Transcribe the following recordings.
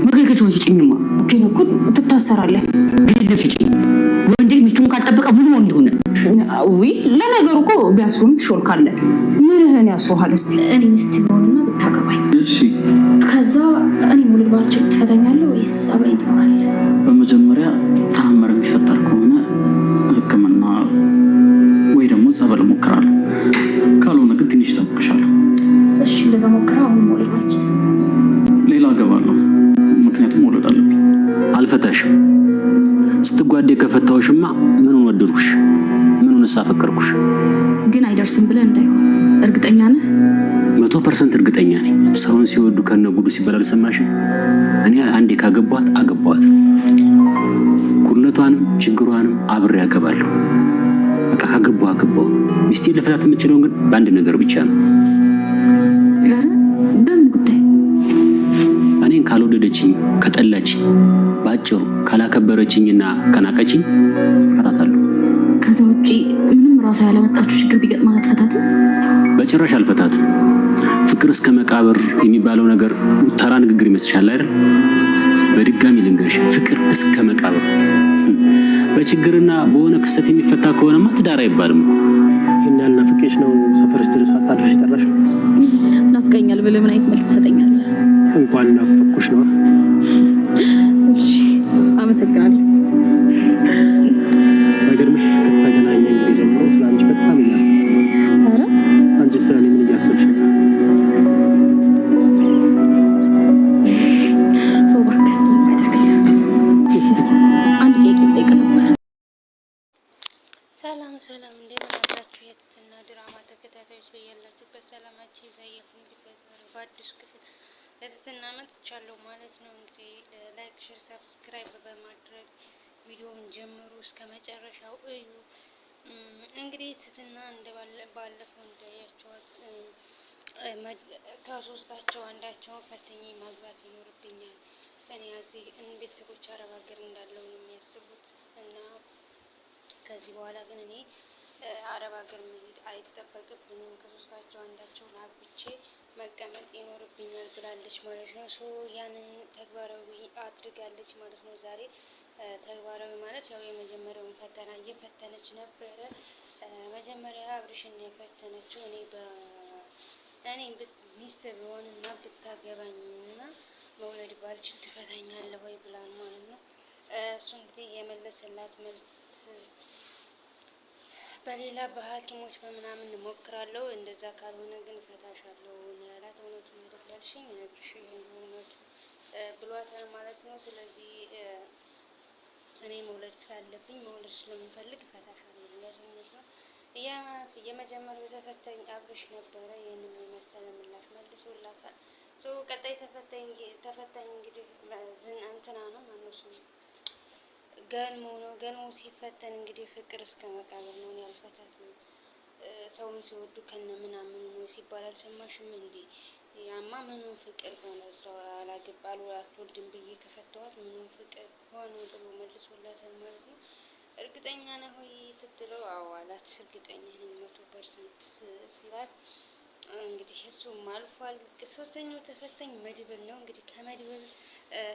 መከከቹን ሲጭኝማ ግን እኮ ትታሰራለህ። ግድ ሲጭኝ ወንዴ ሚስቱን ካልጠበቀ ምን ወንድ ሆነ? ውይ ለነገሩ እኮ ቢያስሩም ትሾልካለህ። ምንህን ያስሩሃል? እስቲ እኔ ሚስት ሆነና ብታገባኝ፣ እሺ ከዛ እኔ ሙሉ ባልችል ትፈታኛለህ ወይስ አብረኝ ትኖራለህ? በመጀመሪያ ተአምር የሚፈጠር ከሆነ ሕክምና ወይ ደግሞ ጸበል ሞክራለሁ። ካልሆነ ግን ትንሽ እጠብቅሻለሁ። እሺ እንደዛ ሞክራ። አሁን መውለድ ባልችልስ? ሌላ እገባለሁ። ምክንያቱም መውለድ አለብኝ። አልፈታሽም። ስትጓዴ ከፈታውሽማ ምኑን ወደድኩሽ? ምኑንስ አፈቀርኩሽ? ግን አይደርስም ብለህ እንዳይሆን እርግጠኛ ነህ? 100% እርግጠኛ ነኝ። ሰውን ሲወዱ ከነጉዱ ሲባል አልሰማሽም? እኔ አንዴ ካገባኋት አገባኋት። ኩርነቷንም ችግሯንም አብሬ ያገባለሁ። በቃ ካገባሁ አገባሁ። ሚስቴን ለፈታት የምችለው ግን በአንድ ነገር ብቻ ነው። በምን ጉዳይ? እኔን ካልወደደችኝ ከጠላችኝ፣ ባጭሩ ካላከበረችኝና ከናቀችኝ እፈታታለሁ። ከዛ ውጪ ምንም ራሷ ያለመጣችሁ ችግር ቢገጥማት አትፈታትም? በጭራሽ አልፈታትም። ፍቅር እስከ መቃብር የሚባለው ነገር ተራ ንግግር ይመስልሻል አይደል? በድጋሚ ልንገርሽ፣ ፍቅር እስከ መቃብር። በችግርና በሆነ ክስተት የሚፈታ ከሆነማ ትዳር አይባልም እኮ። ይሄን ያህል ናፍቄሽ ነው ሰፈርሽ ድረስ አጣድርሽ ጠራሽ? ናፍቀኛል ብለህ ምን አይነት መልስ ትሰጠኛለህ? እንኳን ናፈኩሽ ነው። እሺ አመሰግናለሁ። ባይገርምሽ ከተገናኘን ጊዜ ጀምሮ ስለ አንቺ በጣም እያሰብኩ ነው። ኧረ አንቺ ስለ እኔ ምን እያሰብሽ ነው? አንድ ጥያቄ ልጠይቅ ነበር። ሰላም ሰላም፣ እንደምን አላችሁ? የትትና ድራማ ተከታታዮች በያላችሁበት ሰላማችሁ ይብዛ እያልኩ እንግዲህ በአዲስ ክፍል ለትትና መጥቻለሁ ማለት ነው። እንግዲህ ላይክ፣ ሼር፣ ሰብስክራይብ በማድረግ ቪዲዮውን ጀምሩ እስከ መጨረሻው እዩ። እንግዲህ ትትና ባለፈው እንዳያቸዋት ከሶስታቸው አንዳቸውን ፈተኝ ማግባት ይኖርብኛል፣ እኔ እዚህ ቤተሰቦች አረብ ሀገር እንዳለው ነው የሚያስቡት እና ከዚህ በኋላ ግን እኔ አረብ ሀገር መሄድ አይጠበቅብኝም፣ ከሶስታቸው አንዳቸውን አግብቼ መቀመጥ ይኖርብኛል ብላለች ማለት ነው። ሶ ያንን ተግባራዊ አድርጋለች ማለት ነው። ዛሬ ተግባራዊ ማለት ያው የመጀመሪያውን ፈተና እየፈተነች ነበረ። መጀመሪያ አብርሽን የፈተነችው እኔ ሚስት ብሆንና ብታገባኝና መውለድ ባልችል ትፈታኛለህ ወይ ብላን ማለት ነው። እሱ እንግዲህ የመለሰላት መልስ በሌላ በሐኪሞች በምናምን እሞክራለሁ፣ እንደዛ ካልሆነ ግን እፈታሻለሁ ነው ያላት። እውነቱን እንደላልሽኝ ነግርሽ ይሄን እውነቱ ብሏታል ማለት ነው። ስለዚህ እኔ መውለድ ስላለብኝ መውለድ ስለምፈልግ እፈታሻለሁ ማለት ነው። የመጀመሪያው ተፈታኝ አብርሽ ነበረ። ይህንን የመሰለ ምላሽ መልሶላታል። ቀጣይ ተፈታኝ እንግዲህ እንትና ነው ማነሱ ገልሞ ነው። ገልሞ ሲፈተን እንግዲህ ፍቅር እስከ መቃብር ነው ያልፈታትም። ሰውን ሲወዱ ከነ ምናምኑ ነው ሲባል አልሰማሽም እንዴ? ያማ ምኑ ፍቅር ሆነ? እሷ አላገባሉ አትወልድም ብዬ ከፈተዋት ምኑ ፍቅር ሆነ ብሎ መልሶላታል ማለት ነው። እርግጠኛ ነህ ሆይ ስትለው አዎ አላት። እርግጠኛ ነኝ 100% ሲላት እንግዲህ እሱም አልፏል። ሶስተኛው ተፈታኝ መድብል ነው። እንግዲህ ከመድብል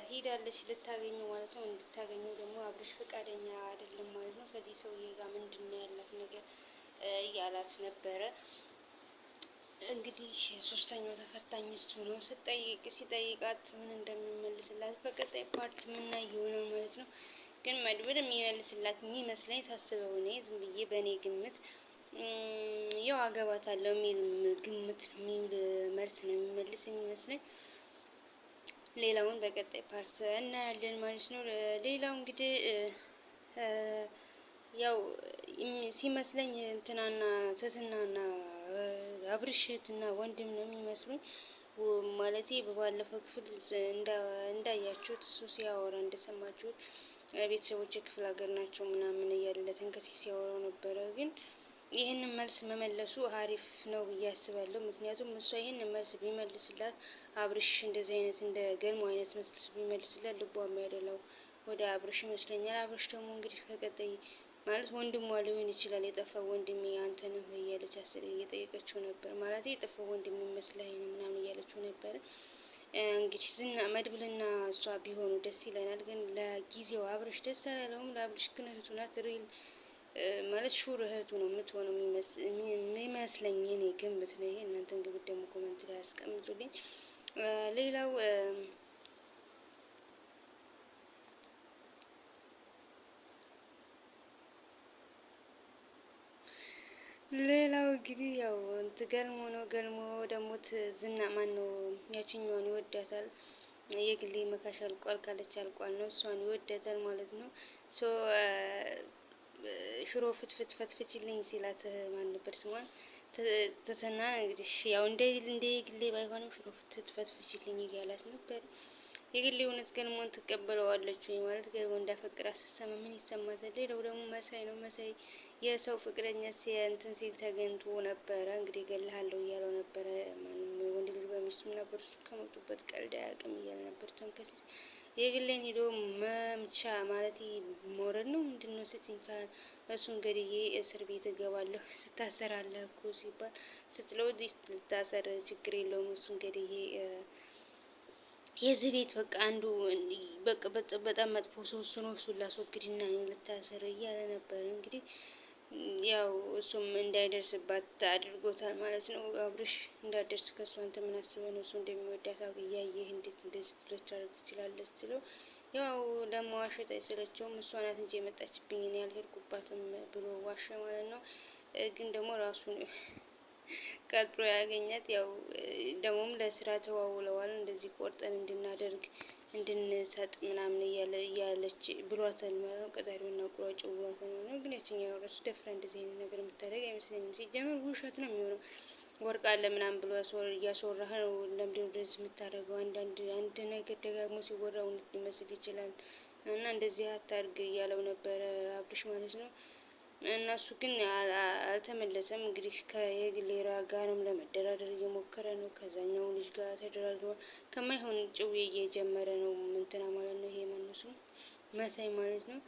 ሄዳለች ልታገኘው ማለት ነው። እንድታገኘው ደግሞ አብርሽ ፈቃደኛ አይደለም ማለት ነው። ከዚህ ሰውዬ ጋር ምንድን ነው ያላት ነገር እያላት ነበረ። እንግዲህ ሶስተኛው ተፈታኝ እሱ ነው። ሲጠይቃት ምን እንደሚመልስላት በቀጣይ ፓርት ምናየው ነው ማለት ነው። ግን መድብል የሚመልስላት የሚመስለኝ ሳስበው እኔ ዝም ብዬ በእኔ ግምት ያው አገባታለሁ የሚል ግምት የሚል መልስ ነው የሚመልስ የሚመስለኝ። ሌላውን በቀጣይ ፓርት እናያለን ማለት ነው። ሌላው እንግዲህ ያው ሲመስለኝ ትትናና አብርሽ እህትና ወንድም ነው የሚመስሉኝ። ማለቴ በባለፈው ክፍል እንዳያችሁት እሱ ሲያወራ እንደሰማችሁት ቤተሰቦች ክፍለ ሀገር ናቸው ምናምን እያለ ተንከሴ ሲያወራው ነበረ። ግን ይህንን መልስ መመለሱ አሪፍ ነው ብዬ አስባለሁ። ምክንያቱም እሷ ይህንን መልስ ቢመልስላት አብርሽ እንደዚህ አይነት እንደ ገልሞ አይነት መልስ ቢመልስላት ልቧ የሚያደላው ወደ አብርሽ ይመስለኛል። አብርሽ ደግሞ እንግዲህ ከቀጣይ ማለት ወንድሟ ሊሆን ይችላል። የጠፋው ወንድሜ አንተ ነህ ወይ እያለች እየጠየቀችው ነበር። ማለት የጠፋው ወንድሜ መስለኝ ነው ምናምን እያለችው ነበረ። እንግዲህ ዝና መድብልና እሷ ቢሆኑ ደስ ይለናል። ግን ለጊዜው አብርሽ ደስ አላለውም። ለአብርሽ ግን እህቱ ናት። ሪል ማለት ሹር እህቱ ነው የምትሆነው የሚመስለኝ እኔ ግምት ነው ይሄ። እናንተን ግምት ደግሞ ኮመንት ላይ አስቀምጡልኝ። ሌላው እንግዲህ ያው ገልሞ ነው ደግሞ ዝና ማን ነው ያችኛዋን ይወዳታል። የግሌ መካሽ አልቋል ካለች አልቋል ነው። እሷን ይወዳታል ማለት ነው። ሽሮ ፍትፍት ፈትፍችልኝ ሲላት ማን ነበር ስሟን ትትና እንግዲህ ያው እንደ ግሌ ባይሆንም ሽሮ ፍትፍት ፈትፍችልኝ እያላት ነበር። የግሌ እውነት ገልሞን ትቀበለዋለች ወይ ማለት ገልሞ እንዳፈቅራ ስትሰማ ምን ይሰማታል? ሌላው ደግሞ መሳይ ነው። መሳይ የሰው ፍቅረኛ እንትን ሲል ተገኝቶ ነበረ። እንግዲህ እገልሃለሁ እያለው ነበረ። ማንም ወንድ ልጅ በሚስቱም ነበር እሱ ከመጡበት ቀልድ አያውቅም እያለ ነበር ተንከሲስ። የግሌን ሂዶ መምቻ ማለት መውረድ ነው ምንድነው ስትኝ እሱን ገድዬ እስር ቤት እገባለሁ ስታሰራለህ እኮ ሲባል ስትለው ልታሰር ችግር የለውም እሱን ገድዬ የዚህ ቤት በቃ አንዱ በቃ በጣም መጥፎ ሰው እሱ ነው። እሱን ላስወግድና ነው ልታሰር እያለ ነበር። እንግዲህ ያው እሱም እንዳይደርስባት አድርጎታል ማለት ነው። አብርሽ እንዳደርስ ከእሱ አንተ ምን አስበህ ነው? እሱ እንደሚወዳት እያየህ እንዴት እንደዚህ ልታደርግ ትችላለህ? ስትለው ያው ለመዋሸት አይሰለቸውም። እሷ ናት እንጂ የመጣችብኝ እኔ ያልሄድኩባትም ብሎ ዋሸ ማለት ነው። ግን ደግሞ ራሱን ቀጥሮ ያገኛት ያው ደግሞም ለስራ ተዋውለዋል። እንደዚህ ቆርጠን እንድናደርግ እንድንሰጥ ምናምን እያለች ብሏታል ማለት ነው። ቀጣሪውና ቁራጭው ብሏታል ማለት ነው። ግን ያችኛው ራሱ ደፍራ እንደዚህ አይነት ነገር የምታደርግ አይመስለኝም። ሲጀመር ውሸት ነው የሚሆነው። ወርቅ አለ ምናምን ብሎ እያስወራህ ነው። ለምንድን ነው እንደዚህ የምታደርገው? አንድ ነገር ደጋግሞ ሲወራ እውነት ሊመስል ይችላል። እና እንደዚህ አታርግ እያለው ነበረ አብርሽ ማለት ነው። እነሱ ግን አልተመለሰም። እንግዲህ ከየግሌራ ጋርም ለመደራደር እየሞከረ ነው። ከዛኛው ልጅ ጋር ተደራድሯል። ከማይሆን ጭው እየጀመረ ነው እንትና ማለት ነው። ይሄ ማነው ስሙ መሳይ ማለት ነው።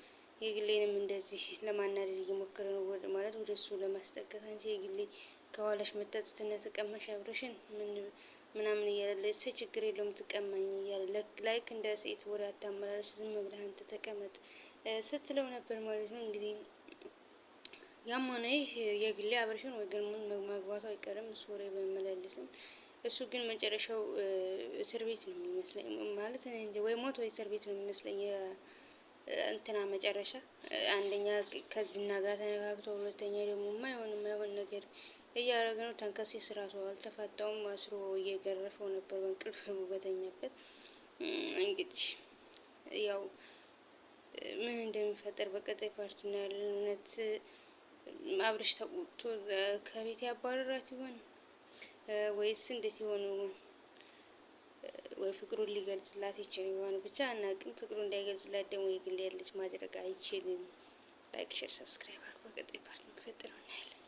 የግሌንም እንደዚህ ለማናደድ እየሞከረ ነው ማለት ወደ እሱ ለማስጠጋት እንጂ የግሌ ከኋላሽ መጣጥተነ ተቀማሽ አብረሽን ምናምን እያለ ችግር የለውም ትቀማኝ እያለ ላይክ እንደ ሴት ወሬ አታመላለሽ ዝም ብለህ አንተ ተቀመጥ ስትለው ነበር ማለት ነው። እንግዲህ ያም ሆነ ይህ የግሌ አብረሽን ወይ ገልሞን መግባቱ አይቀርም። እሱ ወሬ በመመላለስም እሱ ግን መጨረሻው እስር ቤት ነው የሚመስለኝ ማለት እኔ እንጂ ወይ ሞት ወይ እስር ቤት ነው የሚመስለኝ። እንትና መጨረሻ አንደኛ ከዝና ጋር ተነጋግቶ፣ ሁለተኛ ደግሞ የማይሆን ነገር እያደረገ ነው። ተንከሲስ ራሱ አልተፋታውም። አስሮ እየገረፈው ነበር በእንቅልፍ በተኛበት። እንግዲህ ያው ምን እንደሚፈጠር በቀጣይ ፓርት እናያለን። እውነት አብርሽ ተቆጥቶ ከቤት ያባረራት ይሆን ወይስ እንዴት ይሆን? ወይ ፍቅሩን ሊገልጽላት ይችል ይሆን? ብቻ አናውቅም። ፍቅሩ እንዳይገልጽላት ደግሞ የግል ያለች ማድረግ አይችልም። ላይክ፣ ሼር፣ ሰብስክራይብ አድርጉ። በቀጣይ ፓርት የሚፈጠረው እናያለን።